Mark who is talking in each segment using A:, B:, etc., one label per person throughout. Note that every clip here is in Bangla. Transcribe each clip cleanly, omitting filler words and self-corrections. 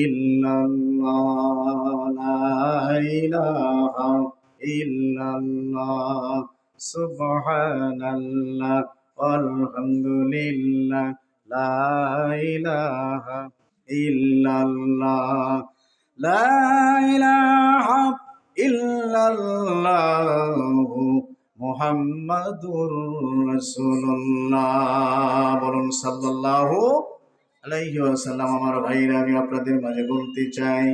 A: ইল্লাল্লাহ লা ইলাহা ইল্লাল্লাহ সুবহানাল্লাহ আলহামদুলিল্লাহ লা ইলাহা ইল্লাল্লাহ লা ইলাহা ইল্লাল্লাহু মুহাম্মাদুর রাসূলুল্লাহ। বলুন সাল্লাল্লাহু আলাইহি ওয়াসাল্লাম। আমার ভাইরা, আমি আপনাদের মাঝে বলতে চাই,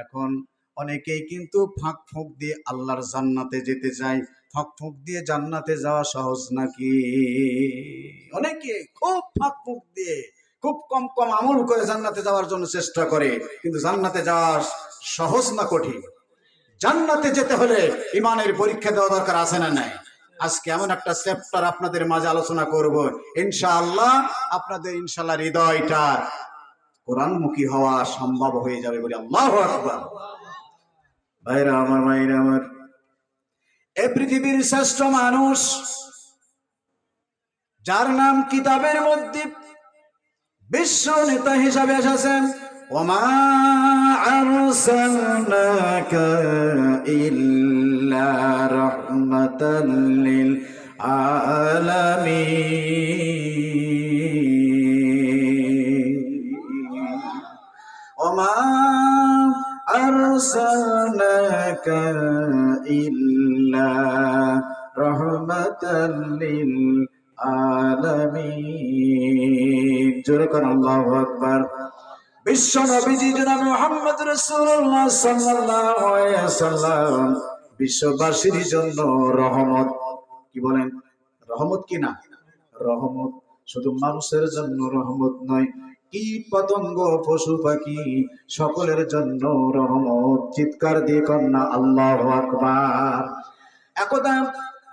A: এখন অনেকেই কিন্তু ফাঁক ফোঁক দিয়ে আল্লাহর জান্নাতে যেতে চায়। ফাঁক ফোঁক দিয়ে জান্নাতে যাওয়া সহজ নাকি? অনেকে খুব ফাঁক ফোঁক দিয়ে খুব কম কম আমল করে জান্নাতে যাওয়ার জন্য চেষ্টা করে, কিন্তু জান্নাতে যাওয়া সহজ না কঠিন? জান্নাতে যেতে হলে ইমানের পরীক্ষা দেওয়া দরকার, আছে না নাই? আজকে এমন একটা চ্যাপ্টার আপনাদের মাঝে আলোচনা করব, ইনশাআল্লাহ আপনাদের ইনশাআল্লাহ হৃদয়টা কোরআনমুখী হওয়া সম্ভব হয়ে যাবে বলে আল্লাহু আকবার। ভাইরা আমার, মায়েরা আমার, এই পৃথিবীর শ্রেষ্ঠ মানুষ যার নাম কিতাবের মধ্যে বিশ্ব নেতা হিসাবে এসেছেন, ওমা আরসালনাকা ইল্লা রাহমাতাল লিল আলামিন, ওমা আরসালনাকা ইল্লা রাহমাতাল লিল আলামিন। জোরে করুন আল্লাহু আকবার। বিশ্ব নবীজি জনাব মুহাম্মদ রাসূলুল্লাহ সাল্লাল্লাহু আলাইহি ওয়াসাল্লাম বিশ্ববাসীর জন্য রহমত। কি বলেন? রহমত কি না? রহমত। শুধু মানুষের জন্য রহমত নয়, কীট পতঙ্গ পশু পাখি সকলের জন্য রহমত। চিৎকার দিয়ে কন্যা আল্লাহু আকবার। একদা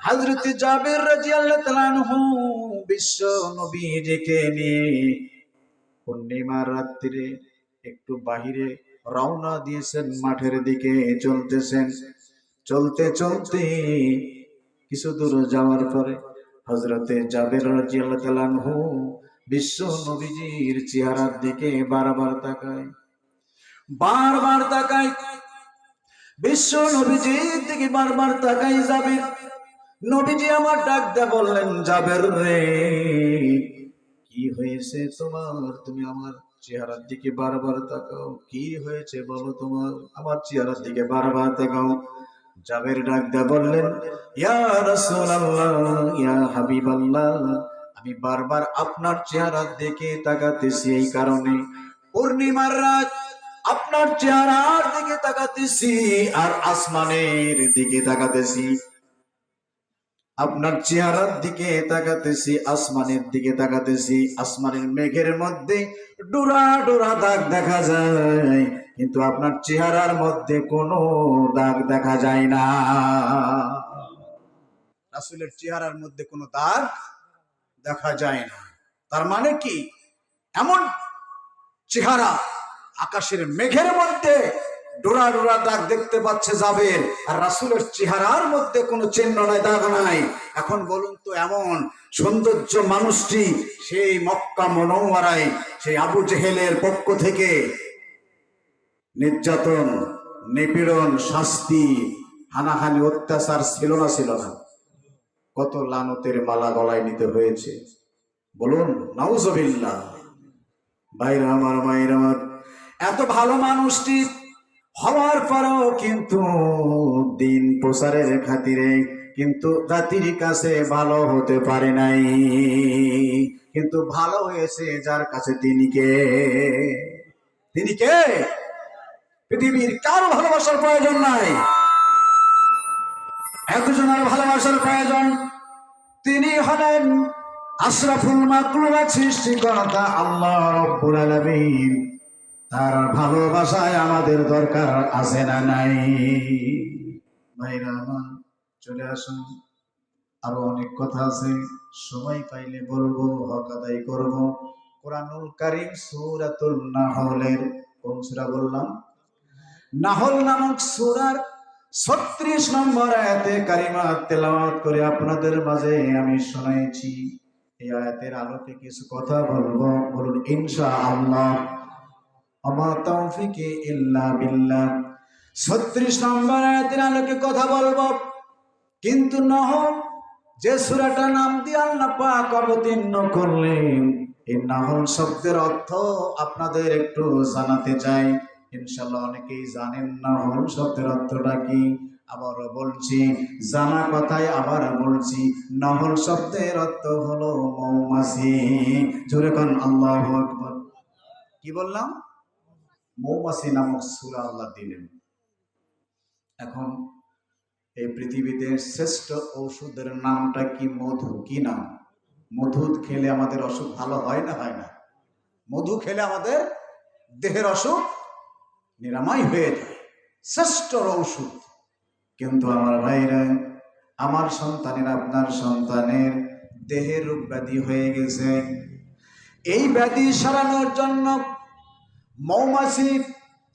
A: হযরত জাবির রাদিয়াল্লাহু তাআলা আনহু বিশ্ব নবীজিকে নিয়ে পূর্ণিমার রাত্রিরে একটু বাহিরে রওনা দিয়েছেন, মাঠের দিকে চলতেছেন। চলতে চলতে কিছু দূর যাওয়ার পরে হযরতে জাবির রাদিয়াল্লাহু তাআলা আনহু বিশ্ব নবীজির চেহারার দিকে বারবার তাকায়, বারবার তাকায়। বিশ্ব নবীজির দিকে বারবার তাকাই জাবির। নবীজি আমার ডাক দিয়ে বললেন, জাবের রে, কি হয়েছে তোমার? তুমি আমার চেহারার দিকে বারবার তাকাও, কি হয়েছে বলো তোমার? আমার চেহারার দিকে বারবার তাকাও। জাবের ডাক দিয়ে বললেন, ইয়া রাসূলুল্লাহ, ইয়া হাবিবাল্লাহ, আমি বারবার আপনার চেহারার দিকে তাকাতেছি এই কারণে, পূর্ণিমার রাত আপনার চেহারার দিকে তাকাতেছি আর আসমানের দিকে তাকাতেছি। আপনার চেহারার দিকে তাকাতেছি, আসমানের দিকে তাকাতেছি। আসমানের মেঘের মধ্যে ডোরা ডোরা দাগ দেখা যায়, কিন্তু আপনার চেহারার মধ্যে কোনো দাগ দেখা যায় না। রাসূলের চেহারার মধ্যে কোনো দাগ দেখা যায় না। তার মানে কি? এমন চেহারা, আকাশের মেঘের মধ্যে ডোরা ডোরা দাগ দেখতে পাচ্ছে জাবের, আর রাসূলের চেহারার মধ্যে কোনো চিহ্ন নাই, দাগ নাই। এখন বলুন তো, এমন সৌন্দর্য মানুষটি সেই মক্কা মুনাওয়ারায় সেই আবু জেহেলের পক্ষ থেকে নির্যাতন, নিপীড়ন, শাস্তি, হানাহানি, অত্যাচার ছিল না? ছিল না? কত লানতের মালা গলায় নিতে হয়েছে, বলুন নাউজুবিল্লাহ। ভাইরা আমার, মায়েরা আমার, এত ভালো মানুষটি হওয়ার পরও কিন্তু দিন প্রচারের খাতিরে কিন্তু জাতির কাছে ভালো হতে পারে নাই। কিন্তু ভালো হয়েছে যার কাছে। তিনি কে? তিনি কে? পৃথিবীর কারো ভালোবাসার প্রয়োজন নাই, একজনের ভালোবাসার প্রয়োজন। তিনি হলেন আশরাফুল মাখলুকাত, সৃষ্টিকর্তা আল্লাহ রাব্বুল আলামিন। তার ভালোবাসায় আমাদের দরকার আছে না নাই? ভাইরা আমার, চলে আসুন। আরো অনেক কথা আছে, সময় পাইলে বলবো, হক আদায় করবো। কোরআনুল কারীম সূরাতুল নাহলের, কোন সূরা বললাম? নাহল নামক সূরার 36 নম্বর আয়াতে কারিমা তেলাওয়াত করে আপনাদের মাঝে আমি শোনাইছি। এই আয়াতের আলোকে কিছু কথা বলবো, বলুন ইনশাআল্লাহ। আমা তাওফিকি ইল্লা বিল্লাহ। 36 নম্বর আয়াতের আলোকে কথা বলবো। কিন্তু নহল যে সূরাটা নাম দিয়ে আল্লাহ পাক অবতীর্ণ করলেন, এই নহল শব্দের অর্থ আপনাদের একটু জানাতে চাই। ইনশাআল্লাহ অনেকেই জানেন নহল শব্দের অর্থটা কি। আবারও বলছি, জানা কথাই আবার বলছি, নহল শব্দের অর্থ হলো মৌমাছি। জোরে কোন আল্লাহু আকবার। কি বললাম? মৌমাছি নামক সূরা আল্লাহ দিলেন। এখন এই পৃথিবীতে শ্রেষ্ঠ ঔষধের নামটা কি? মধু। কি নাম? মধু খেলে আমাদের অসুখ ভালো হয় না হয় না? মধু খেলে আমাদের দেহের অসুখ নিরাময় হয়ে যায়, শ্রেষ্ঠ ঔষধ। কিন্তু আমার ভাইরা, আমার সন্তানের, আপনার সন্তানের দেহের রোগ ব্যাধি হয়ে গেছে। এই ব্যাধি সারানোর জন্য মৌমাছি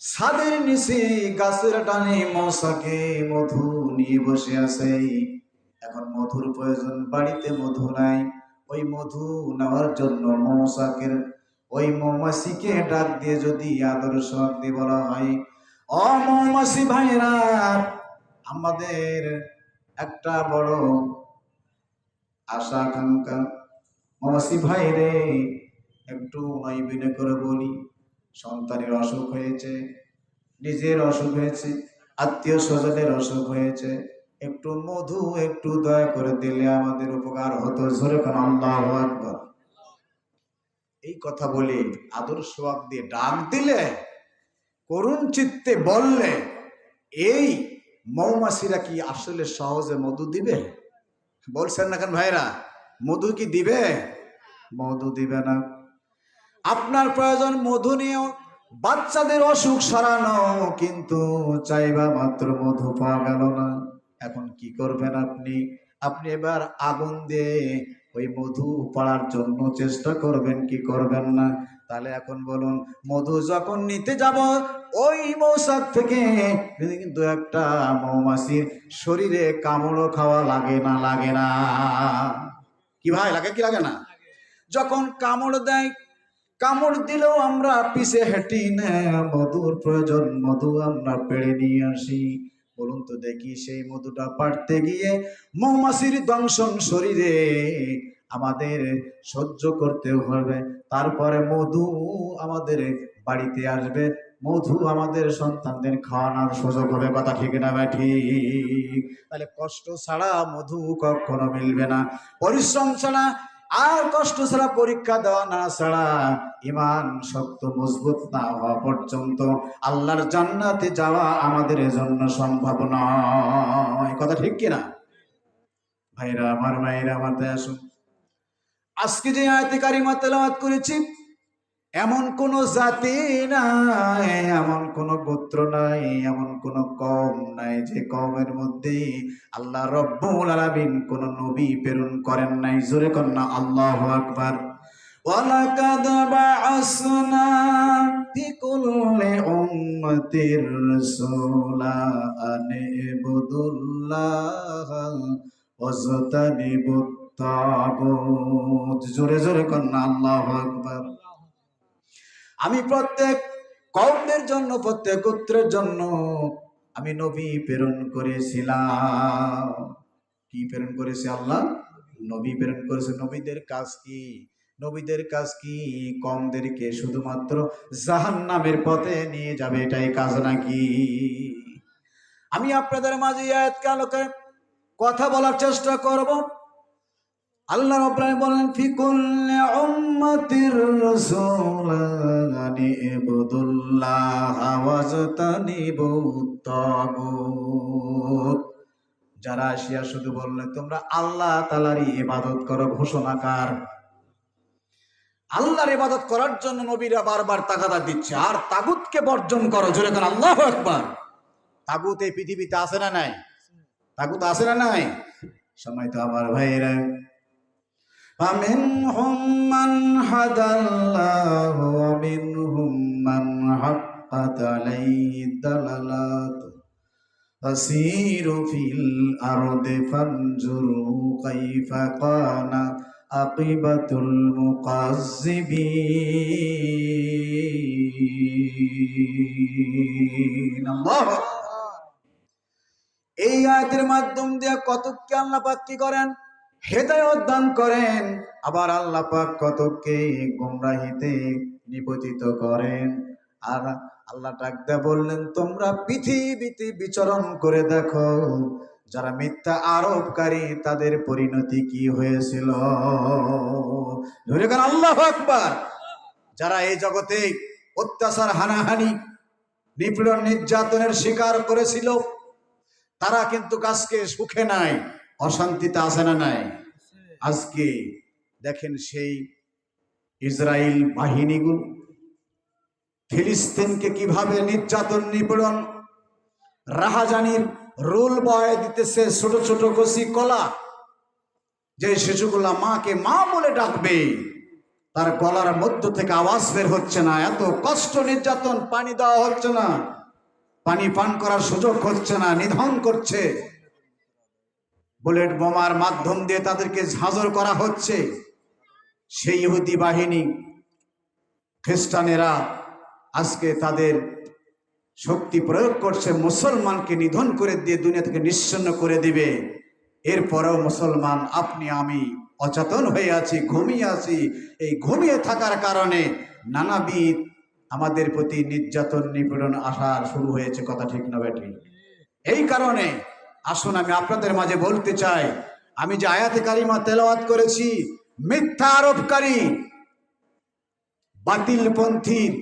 A: ছাদের নিচে গাছের ডালে মশাকে মধু নিয়ে বসে আছে। এখন মধুর প্রয়োজন, বাড়িতে মধু নাই। ওই মধু নেওয়ার জন্য মৌমাছির ওই মৌমাছিকে ডাক দিয়ে যদি আদর্শ দিয়ে বলা হয়, ও মৌমাছি ভাইরা, আমাদের একটা বড় আশা আকাঙ্ক্ষা, মৌমাছি ভাই রে, একটু নইবিনে করে বলি, সন্তানের অসুখ হয়েছে, নিজের অসুখ হয়েছে, আত্মীয় স্বজনের অসুখ হয়েছে, একটু মধু একটু দয়া করে দিলে আমাদের উপকার হতো। জোরে কোন আল্লাহু আকবার। এই কথা বলে আদর্শ দিয়ে ডাক দিলে, করুণ চিত্তে বললে, এই মৌমাছিরা কি আসলে সহজে মধু দিবে? বলছেন না কেন ভাইরা? মধু কি দিবে? মধু দিবে না। আপনার প্রয়োজন মধু নিয়েও বাচ্চাদের অসুখ সরানো, কিন্তু চাইবা মাত্র মধু পাওয়া গেল না। এখন কি করবেন আপনি? আপনি এবার আগুন দিয়ে ওই মধু পাড়ার জন্য চেষ্টা করবেন কি করবেন না? তাহলে এখন বলুন, মধু যখন নিতে যাব, ওই মৌচাক থেকে কিন্তু একটা মৌমাছির শরীরে কামড়ও খাওয়া লাগে না? লাগে না কি ভাই? লাগে কি লাগে না? যখন কামড় দেয়, কামড় দিলেও আমরা পিছে হেঁটি না, মধুর প্রয়োজন, মধু আমরা পেড়ে নিয়ে আসি। বলুন তো দেখি, সেই মধুটা পাড়তে গিয়ে মৌমাছির দংশন শরীরে আমাদের সহ্য করতে হবে, তারপরে মধু আমাদের বাড়িতে আসবে, মধু আমাদের সন্তানদের খাওয়ানোর সুযোগ হবে। কথা ঠিক না ভাই? ঠিক। তাহলে কষ্ট ছাড়া মধু কখনো মিলবে না, পরিশ্রম ছাড়া আর কষ্ট ছাড়া, পরীক্ষা দেওয়া না ছাড়া, ইমান শক্ত মজবুত না হওয়া পর্যন্ত আল্লাহর জান্নাতে যাওয়া আমাদের জন্য সম্ভব নয়। কথা ঠিক কিনা ভাইরা আমার, মায়েরা আমার? তাই আসুন, আজকে যে আয়াতে কারিমা তেলাওয়াত করেছি, এমন কোন জাতি নাই, এমন কোন গোত্র নাই, এমন কোন কওম নাই যে কওমের মধ্যে আল্লাহ রব্বুল আলামিন কোন নবী প্রেরণ করেন নাই। জোরে কোন না আল্লাহু আকবার। ওয়ালাকাদ বাআসনা ফি কুল্লি উম্মাতির রাসূলা আন ইবুদুল্লাহ ওয়াজতানিবুত তাগুত। জোরে জোরে কোন না আল্লাহু আকবার। আমি প্রত্যেক কওমের জন্য, প্রত্যেক গোত্রের জন্য আমি নবী প্রেরণ করেছিলাম। কি প্রেরণ করেছে আল্লাহ? নবী প্রেরণ করেছে। নবীদের কাজ কি? নবীদের কাজ কি? কওমদেরকে শুধুমাত্র জাহান্নামের পথে নিয়ে যাবে, এটাই কাজ নাকি? আমি আপনাদের মাঝে আয়াতকে আলোকে কথা বলার চেষ্টা করব। আল্লাহ রাব্বুল আলামিন বলেন, ফি কুল্লি উম্মাতির রাসূলান ইবুদুল্লাহ ওয়াজতানিবুত তাগুত। যারা আসিয়া শুধু বললেন তোমরা আল্লাহ তাআলারই ইবাদত করো, ঘোষণাকার। আল্লাহর ইবাদত করার জন্য নবীরা বারবার তাগাদা দিচ্ছে, আর তাগুতকে বর্জন করো। জোরে করে আল্লাহু আকবার। তাগুত এই পৃথিবীতে আছে না নাই? তাগুত আছে না নাই? সময় তো আমার ভাইরা, فمنهم من هدى الله ومنهم من حقت عليه الضلالة فسيروا في الأرض فانظروا كيف كان আকিবাতুল মুকাজ্জিবিন। আল্লাহু আকবার। এই আয়াতের মাধ্যম দিয়ে কতককে আল্লাহ পাক কি করেন? হেদায়েত দান করেন। আবার আল্লাহ পাক কতককে গোমরাহিতে নিপতিত করেন। আর আল্লাহ ডাক দিয়ে বললেন, তোমরা পৃথিবীতে বিচরণ করে দেখো, যারা মিথ্যা আরোপকারী তাদের পরিণতি কি হয়েছিল। ধরে গেল আল্লাহু আকবার। যারা এই জগতে অত্যাচার, হানাহানি, নিপীড়ন, নির্যাতনের শিকার করেছিল, তারা কিন্তু আজকে সুখে নাই, অশান্তিতে আছে না নাই? আজকে দেখেন সেই ইসরায়েল বাহিনীগুলো ফিলিস্তিনকে কিভাবে নির্যাতন, নিপীড়ন, রাহাজানির রোল বয় দিতেছে। ছোট ছোট কচি কলা, যে শিশুগুলা মাকে মা বলে ডাকবে, তার গলার মধ্য থেকে আওয়াজ বের হচ্ছে না। এত কষ্ট, নির্যাতন, পানি দেওয়া হচ্ছে না, পানি পান করার সুযোগ হচ্ছে না, নিধন করছে। বুলেট বোমার মাধ্যম দিয়ে তাদেরকে ঝাঁঝর করা হচ্ছে। সেই ইহুদি বাহিনী, খ্রিস্টানেরা আজকে তাদের শক্তি প্রয়োগ করছে, মুসলমানকে নিধন করে দিয়ে দুনিয়া থেকে নিশ্চিহ্ন করে দিবে। এরপরেও মুসলমান, আপনি আমি অচেতন হয়ে আছি, ঘুমিয়ে আছি। এই ঘুমিয়ে থাকার কারণে নানাবিধ আমাদের প্রতি নির্যাতন, নিপীড়ন আসা শুরু হয়েছে। কথা ঠিক না বেটি? এই কারণে আসুন আমি আপনাদের মাঝে বলতে চাই, আমি যে আয়াতে কারিমা তেলাওয়াত করেছি, মিথ্যা আরোপকারী, বাতিলপন্থীর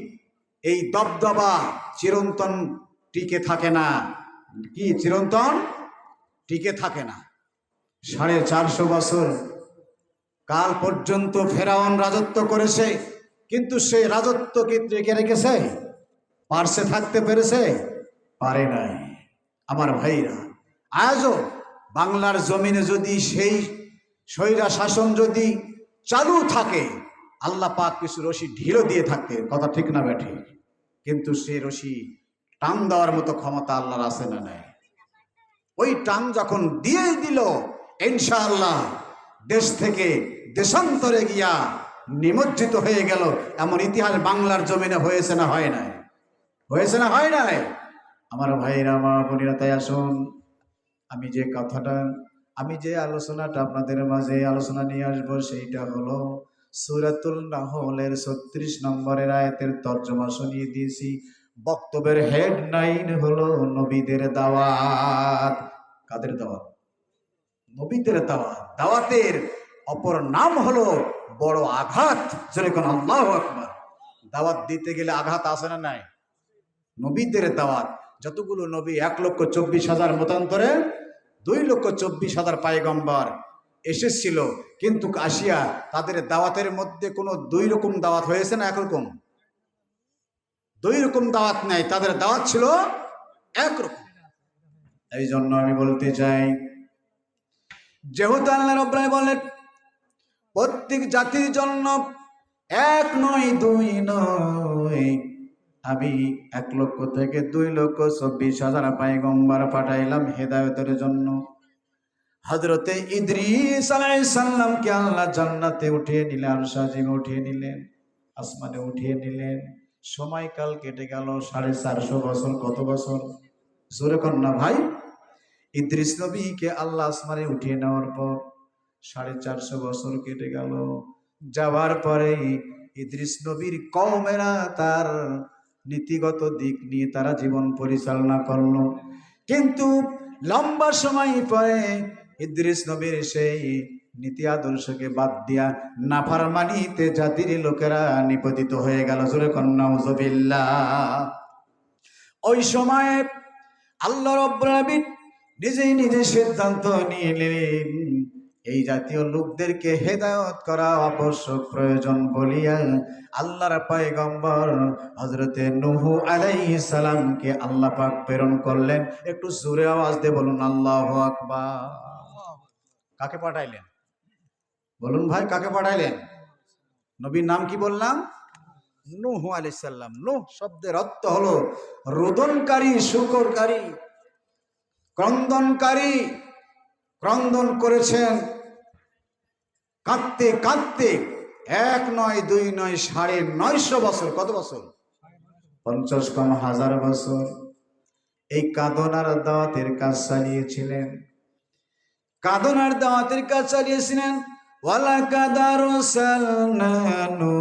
A: এই দবদবা চিরন্তন টিকে থাকে না। কি চিরন্তন টিকে থাকে না? 450 বছর কাল পর্যন্ত ফেরাউন রাজত্ব করেছে, কিন্তু সেই রাজত্ব কি টিকে রেখেছে? পারছে? থাকতে পেরেছে? পারে নাই। আমার ভাইরা, আজও বাংলার জমিনে যদি সেই স্বৈরা শাসন যদি চালু থাকে, আল্লাহ পাক কিছু রশি ঢিলও দিয়ে থাকতে। কথা ঠিক না বেঠি? কিন্তু সেই রশি টান দেওয়ার মতো ক্ষমতা আল্লাহর আছে না নাই? ওই টান যখন দিয়ে দিল, ইনশাআল্লাহ দেশ থেকে দেশান্তরে গিয়া নিমজ্জিত হয়ে গেল। এমন ইতিহাস বাংলার জমিনে হয়েছে না হয় নাই? হয়েছে না হয় নাই? আমার ভাইরা, মা বোনেরা, তাই আসুন আমি যে কথাটা, আমি যে আলোচনাটা আপনাদের মাঝে আলোচনা নিয়ে আসবো, সেইটা হলো সূরাতুল নাহলের 36 নম্বরের আয়াতের তর্জমা শুনিয়ে দিয়েছি। বক্তব্যের হেডলাইন হলো নবীদের দাওয়াত। কাদের দাওয়াত? নবীদের দাওয়াত। দাওয়াতের অপর নাম হলো বড় আঘাত। যেরকম আল্লাহু আকবার। দাওয়াত দিতে গেলে আঘাত আছে না নাই? নবীদের দাওয়াত, যতগুলো নবী, 1,24,000 মতান্তরে 2,24,000 পায়গম্বর এসেছিল, কিন্তু আসিয়া তাদের দাওয়াতের মধ্যে কোনো 2 রকম দাওয়াত হয়েছে না একরকম? 2 রকম দাওয়াত নাই, তাদের দাওয়াত ছিল একরকম। এই জন্য আমি বলতে চাই, যেহেতু আল্লাহ রাব্বুল আলামিন বলেন প্রত্যেক জাতির জন্য 1 নয় 2 নয়, আমি 1 লক্ষ থেকে 2,24,000 পয়গম্বর পাঠাইলাম হেদায়েতের জন্য। হযরতে ইদ্রিস আলাইহিস সালামকে আল্লাহ জান্নাতে উঠিয়ে নিলেন, আরশাজিমে উঠিয়ে নিলেন, আসমানে উঠিয়ে নিলেন। সময়কাল কেটে গেল 450 বছর। কত বছর? জোরে কর না ভাই। ইদ্রিস নবীকে আল্লাহ আসমানে উঠিয়ে নেওয়ার পর 450 বছর কেটে গেল। যাওয়ার পরে ইদ্রিস নবীর কওমেরা তার নীতিগত দিক নিয়ে তারা জীবন পরিচালনা করলো, কিন্তু লম্বা সময় পরে ইদ্রিস নবীর সেই নীতি আদর্শকে বাদ দিয়া নাফরমানিতে জাতির লোকেরা নিপতিত হয়ে গেল। জোরে কর নাউযুবিল্লাহ। ওই সময়ে আল্লাহ রাব্বুল আলামিন নিজেই নিজে সিদ্ধান্ত নিলেন, এই জাতীয় লোকদেরকে হেদায়েত করা আবশ্যক, প্রয়োজন বলিয়া আল্লাহর পয়গম্বর হযরতে নূহ আলাইহিস সালামকে আল্লাহ পাক প্রেরণ করলেন। একটু জোরে আওয়াজ দিয়ে বলুন আল্লাহু আকবার। কাকে পাঠাইলেন? বলুন ভাই, কাকে পাঠাইলেন? নবীর নাম কি বললাম? নূহ আলাইহিস সালাম। নূহ শব্দের অর্থ হলো রোদনকারী, শুকরকারী, ক্রন্দনকারী। ক্রন্দন করেছেন,
B: কাঁদতে কাঁদতে 1 নয় 2 নয় 950 বছর, কত বছর?
A: 50 কম 1000 বছর এই কাদনার দাওয়াতের কাজ চালিয়েছিলেন।
B: কাদনার দাওয়াতের কাজ চালিয়েছিলেন। ওয়ালা কাদারু সালনানু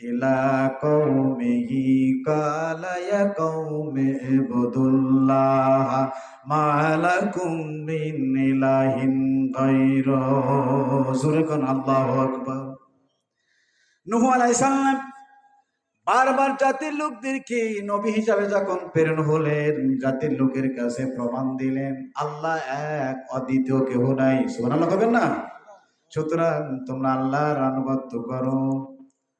A: ইলা কওমিহি কালা ইয়া কওমি ইবুদুল্লাহ মা লাকুম মিন ইলাহিন গায়রু। জোরে কোন আল্লাহু আকবার।
B: নূহ আলাইহিস সালাম বারবার জাতির লোকদেরকে নবী হিসাবে যখন প্রেরণ হলেন, জাতির লোকের কাছে প্রমাণ দিলেন আল্লাহ এক, অদ্বিতীয় কেহ নাই। সুবহানাল্লাহ বলবেন না? সুতরাং তোমরা আল্লাহর আনুগত্য করো,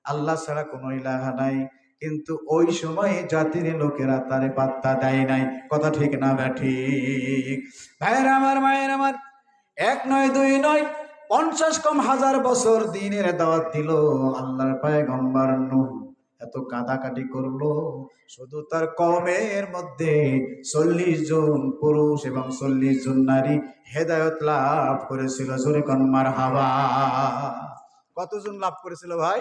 B: আল্লাহ ছাড়া কোনো ইলাহা নাই। কিন্তু ওই সময় জাতির লোকেরা তারে পাত্তা দেয় নাই। কথা ঠিক না ঠিক? ভাইয়ের আমার, মায়ের আমার, 1 নয় 2 নয় 50 কম 1000 বছর দিনের দাওয়াত দিল আল্লাহর পয়গম্বর নূহ। এত কাটাকাটি করলো, শুধু তার কওমের মধ্যে 40 জন পুরুষ এবং 40 জন নারী হেদায়েত লাভ করেছিল। জোরে কোন মারহাবা। কতজন লাভ করেছিল ভাই?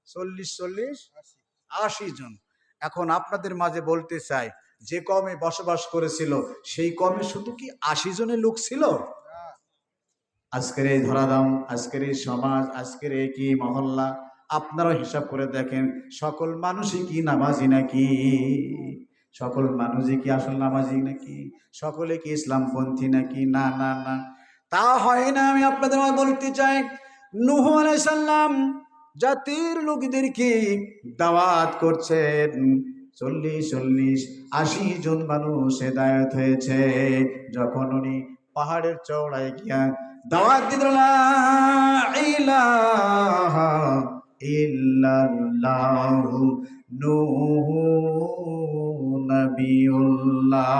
B: 40 80 জন। এখন আপনাদের মাঝে বলতে চাই, যে কওমে বসবাস করেছিল সেই কওমে শুধু কি 80 জনের লোক ছিল?
A: আজকের এই ধরাধাম, আজকের এই সমাজ, আজকের এই কি মহল্লা, আপনারা হিসাব করে দেখেন সকল মানুষই কি নামাজি নাকি? সকল মানুষই কি আসল নামাজি নাকি? সকলে কি ইসলামপন্থী নাকি? না না না,
B: তা হয় না। আমি আপনাদের মাঝে বলতে চাই, নূহ আলাইহিস সালাম জাতির লোকদেরকে
A: দাওয়াত করছেন, 40 জন মানুষ হেদায়েত হয়েছে। যখন উনি পাহাড়ের চওড়ায় গিয়া দাওয়াত দিলেন লা ইলাহা ইল্লাল্লাহু নূহু নবিয়ুল্লাহ,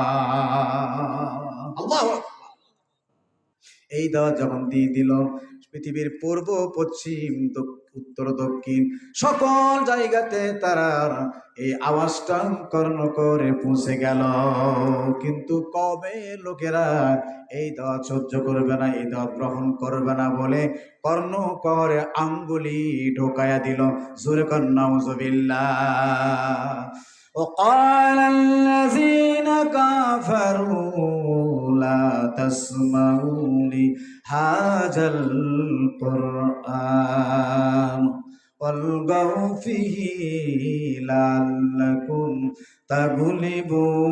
A: আল্লাহু আকবার। এই দাওয়াত যখন দিয়ে দিল, পৃথিবীর পূর্ব পশ্চিম উত্তর দক্ষিণ সকল জায়গাতে তারা এই আওয়াজটা কর্ণ করে পৌঁছে গেল। কিন্তু কবে লোকেরা এই দাওয়াত সহ্য করবে না, এই দাওয়াত গ্রহণ করবে না বলে কর্ণ করে আঙ্গুলি ঢোকায়া দিল। জোরে কর নাউজুবিল্লাহ।
B: وقال الذين كفروا
A: لا تسمعوا لهذا القرآن والغوا فيه لعلكم تغلبون।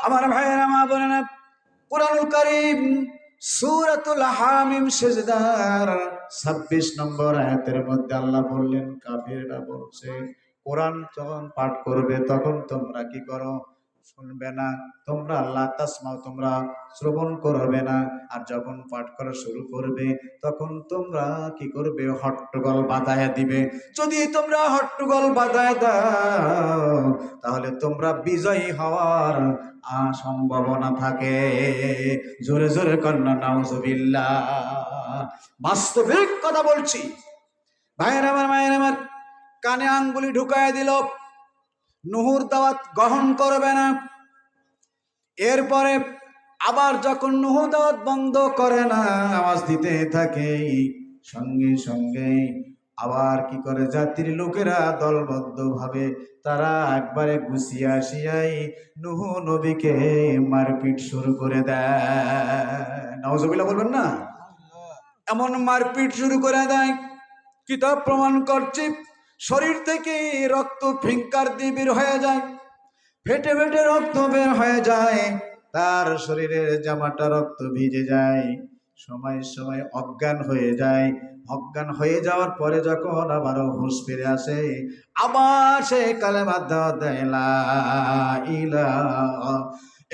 B: আমার ভাইয়েরা, মা বোনেরা, কুরআনুল কারীম সূরাতুল হামিম সিজদার
A: 26 নম্বর আয়াতের মধ্যে আল্লাহ বললেন, কাফিররা বলছে কোরআন যখন পাঠ করবে তখন তোমরা কি করো? শুনবে না। তোমরা লা তাসমাউ, তোমরা শ্রবণ করবে না। আর যখন পাঠ করা শুরু করবে তখন তোমরা কি করবে? হট্টগোল বাঁধায়া দিবে। যদি তোমরা হট্টগোল বাঁধায়া দাও তাহলে তোমরা বিজয়ী হওয়ার সম্ভাবনা থাকে। জোরে জোরে কন্যা নাউজুবিল্লাহ।
B: বাস্তবিক কথা বলছি। ভাইয়ের আমার, মায়ের আমার, কানে আঙ্গুলি ঢুকায় দিল, নূহুর দাওয়াত গ্রহণ করবে না। এরপরে আবার যখন নূহ দাওয়াত বন্ধ করে না,
A: আওয়াজ দিতে থাকে, সঙ্গে সঙ্গে আবার কি করে? জাতির লোকেরা দলবদ্ধ ভাবে তারা একবারে গুছিয়ে আসিয়াই নূহ নবীকে মারপিট শুরু করে দেয়। নাউজুবিল্লাহ বলবেন না?
B: এমন মারপিট শুরু করে দেয়, কিতাব প্রমাণ করছে শরীর থেকে রক্ত ফিঙ্কার দিয়ে বের হয়ে যায়, ফেটে ফেটে রক্ত বের হয়ে যায়,
A: তার শরীরের জামাটা রক্ত ভিজে যায়, সময় সময় অজ্ঞান হয়ে যায়। অজ্ঞান হয়ে যাওয়ার পরে যখন আবারও হুঁশ ফিরে আসে, আবার সে কালেমা দেয়, লা ইলাহা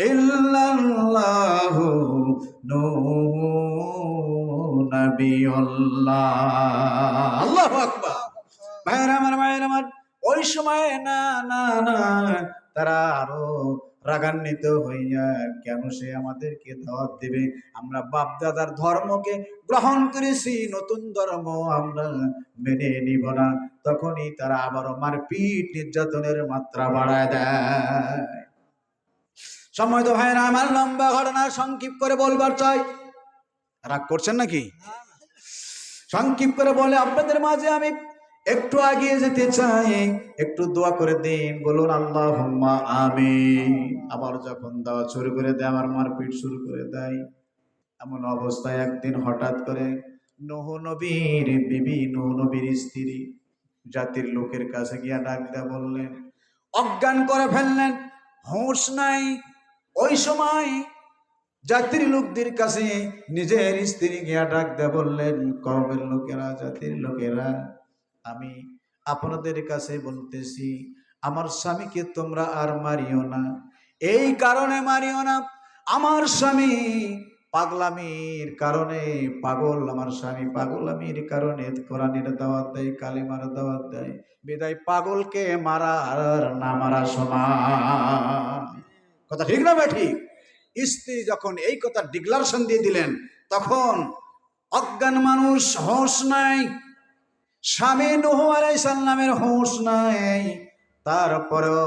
A: ইল্লাল্লাহু নূহু নবিয়ুল্লাহ, আল্লাহু আকবার।
B: ভাইয়ের আমার, মায়ের আমার, ওই সময়
A: না না না, তারা আরো রাগান্বিত হইয়া, কেন সে আমাদেরকে দাওয়াত দিবে? আমরা বাপ দাদার ধর্মকে গ্রহণ করেছি, নতুন ধর্ম আমরা মেনে নিব না। তখনই তারা আবারও মারপিট নির্যাতনের মাত্রা বাড়ায় দেয়।
B: সময় তো ভাইরা আমার লম্বা ঘটনা সংক্ষিপ্ত করে বলবার চাই, রাগ করছেন নাকি? সংক্ষিপ্ত করে বলে আপনাদের মাঝে আমি একটু এগিয়ে যেতে চাই, একটু দোয়া করে দিন, বলুন আল্লাহুম্মা আমিন। আবার যখন দাওয়া শুরু করে দেয়, আমার মারপিট শুরু করে দেয়। এমন অবস্থায় একদিন হঠাৎ করে নূহ নবীর বিবি, নূহ নবীর স্ত্রী জাতির লোকের কাছে গিয়া ডাক দেয়া বললেন, অজ্ঞান করে ফেললেন, হুঁশ নাই। ওই সময় জাতির লোকদের কাছে নিজের স্ত্রী গিয়া ডাক দেয়া বললেন, কওমের লোকেরা, জাতির লোকেরা, আমি আপনাদের কাছে বলতেছি, আমার স্বামীকে তোমরা আর মারিও না। এই কারণে মারিও না, আমার স্বামী পাগলামির কারণে পাগল, আমার স্বামী পাগলামির কারণে কোরআনের দাওয়াত দেয়, কালিমার দাওয়াত দেয়, বিদায় পাগলকে মারা আর না মারা সমান। কথা ঠিক না ভাই? ঠিক। স্ত্রী যখন এই কথা ডিক্লারেশন দিয়ে দিলেন, তখন অজ্ঞান মানুষ, হোশ নাই, স্বামী নূহ আলাইহিস সালামের হোশ নাই, তারপরেও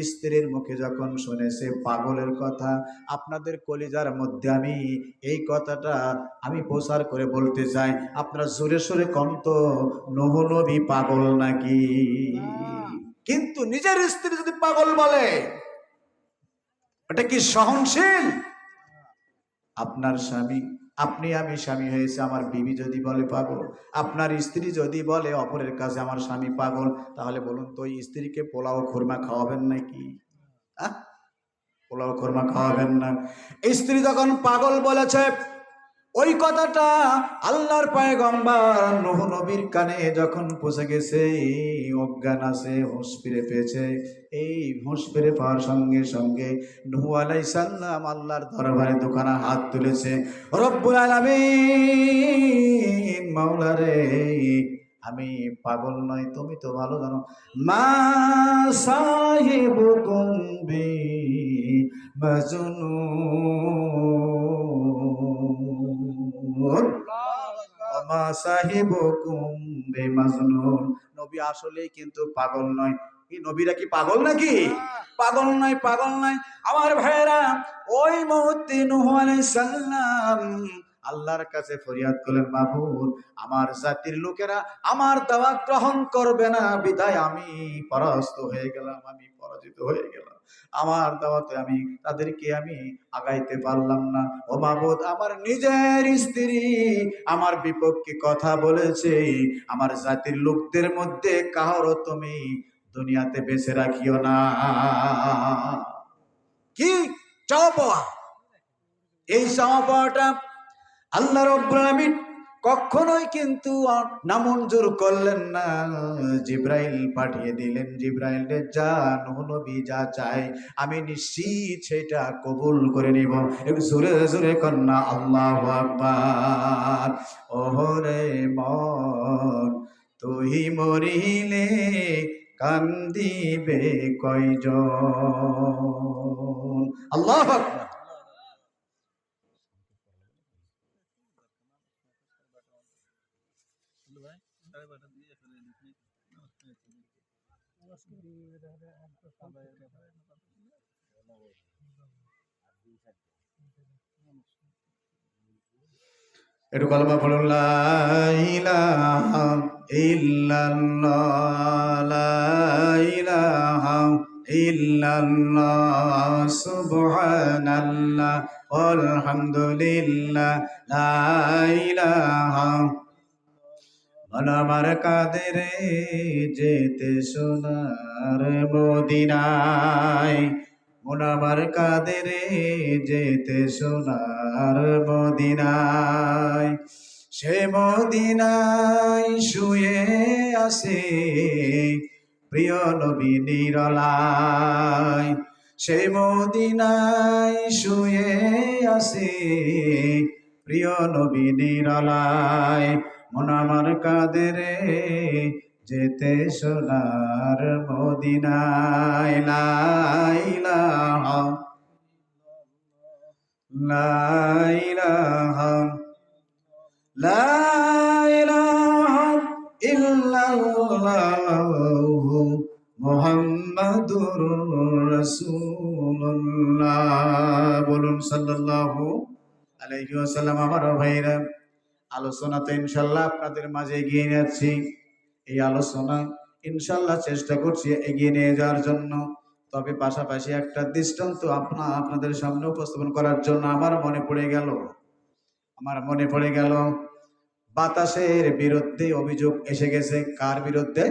B: স্ত্রীর মুখে যখন শুনেছে পাগলের কথা, আপনাদের কলিজার মধ্যে আমি এই কথাটা আমি প্রচার করে বলতে চাই, আপনারা জোরে সোরে কন্ত, নূহ নবী পাগল নাকি? কিন্তু নিজের স্ত্রী যদি পাগল বলে, এটা কি সহনশীল? আপনার স্বামী, আপনি আমি স্বামী হয়েছে, আমার বিবি যদি বলে পাগল, আপনার স্ত্রী যদি বলে অপরের কাছে আমার স্বামী পাগল, তাহলে বলুন তো ওই স্ত্রীকে পোলাও খুরমা খাওয়াবেন নাকি? পোলাও খুরমা খাওয়াবেন না। স্ত্রী যখন পাগল বলেছে, ওই কথাটা আল্লাহর পয়গম্বর নূহ নবীর কানে যখন পৌঁছে গেছে, অজ্ঞান আছে, হুঁশ ফিরে পেয়েছে। এই হুঁশ ফিরে পাওয়ার সঙ্গে সঙ্গে নূহ আলাইহিস সালাম আল্লাহর দরবারে দুখানা হাত তুলেছে, রব্বুল আলামিন, মাওলা রে, আমি পাগল নই, তুমি তো ভালো জানো। মা সাহিবুকুম বি মাজনুন, মা সাহিবুকুম বিমাজনুন। নবী আসলেই কিন্তু পাগল নয়। কি নবীরা কি পাগল নাকি? পাগল নয়, পাগল নয়। আমার ভাইরা, ওই মুহূর্তে নূহ আলাইহিস সালাম আল্লাহর কাছে ফরিয়াদ করলেন, মাবুদ, আমার জাতির লোকেরা আমার দাওয়াত গ্রহণ করবে না, বিদায় আমি পরাস্ত হয়ে গেলাম, আমি পরাজিত হয়ে গেলাম, আমার দাওয়াতে আমি তাদেরকে আমি আগাইতে পারলাম না। ও মাবুদ, আমার নিজের স্ত্রী আমার বিপক্ষে কথা বলেছে, আমার জাতির লোকদের মধ্যে কাহারও তুমি দুনিয়াতে বেঁচে রাখিও না। কি চাওয়া পাওয়া! এই চাওয়া পাওয়াটা আল্লাহ রাব্বুল আলামিন কখনোই কিন্তু নামঞ্জুর করলেন না। জিব্রাইল পাঠিয়ে দিলেন, জিব্রাইল রে, যা নূহ নবী যা চায় আমি নিশ্চিত সেটা কবুল করে নিব। একটু জোরে জোরে কন্যা আল্লাহু আকবার। ওরে মন, তুই মরিলে কান্দিবে কয়জন? আল্লাহু আকবার। একটু কলমা পড়ুন, লা ইলাহা ইল্লাল্লাহ, লা ইলাহা ইল্লাল্লাহ, সুবহানাল্লাহ, আলহামদুলিল্লাহ, লা ইলাহা। আমার কাদের যেতে সোনার মদিনায়, মন আমার কাদের যেতে সোনার মদিনায়, সে মদিনায় শুয়ে আছে প্রিয় নবী নিরলায়, সে মদিনায় শুয়ে আছে প্রিয় নবী নিরলায়, মন আমার কাদের যেতে সোনার মদিনায়, লা ইলাহা, লা ইলাহা, লা ইলাহা ইল্লাল্লাহু মুহাম্মাদুর রাসূলুল্লাহ। বলুন সাল্লাল্লাহু আলাইহি ওয়াসাল্লাম। আমার ভাইরা, আলোচনা তো ইনশাল্লাহ আপনাদের মাঝে এগিয়ে যাচ্ছি। এই আলোচনা ইনশাল্লাহ চেষ্টা করছি এগিয়ে নিয়ে যাওয়ার জন্য। তবে পাশাপাশি একটা দৃষ্টান্ত আপনাদের সামনে উপস্থাপন করার জন্য আমার মনে পড়ে গেল বাতাসের বিরুদ্ধে অভিযোগ এসে গেছে। কার বিরুদ্ধে?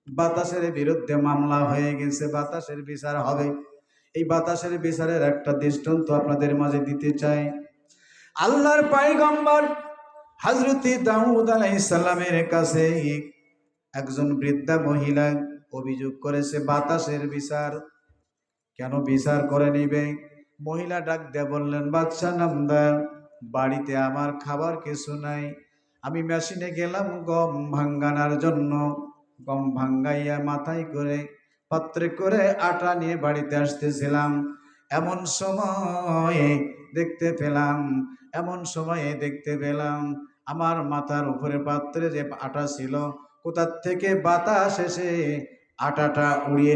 B: বাতাসের বিরুদ্ধে মামলা হয়ে গেছে, বাতাসের বিচার হবে। এই বাতাসের বিচারের একটা দৃষ্টান্ত আপনাদের মাঝে দিতে চাই। আল্লাহর পয়গম্বর হযরত দাউদ আলাইহিস সালামের কাছে একজন বৃদ্ধা মহিলা অভিযোগ করেছে বাতাসের বিচার। কেন বিচার করে নিবে? মহিলা ডাক দিয়ে বললেন, বাদশা নামদার, বাড়িতে আমার খাবার কিছু নাই। আমি মেশিনে গেলাম গম ভাঙ্গানোর জন্য। গম ভাঙ্গাইয়া মাথায় করে পাত্রে করে আটা নিয়ে বাড়িতে আসতেছিলাম। এমন সময়ে দেখতে পেলাম আমার মাথার উপরে পাত্রে যে আটা ছিল, কোথা থেকে বাতাস এসে আটাটা উড়িয়ে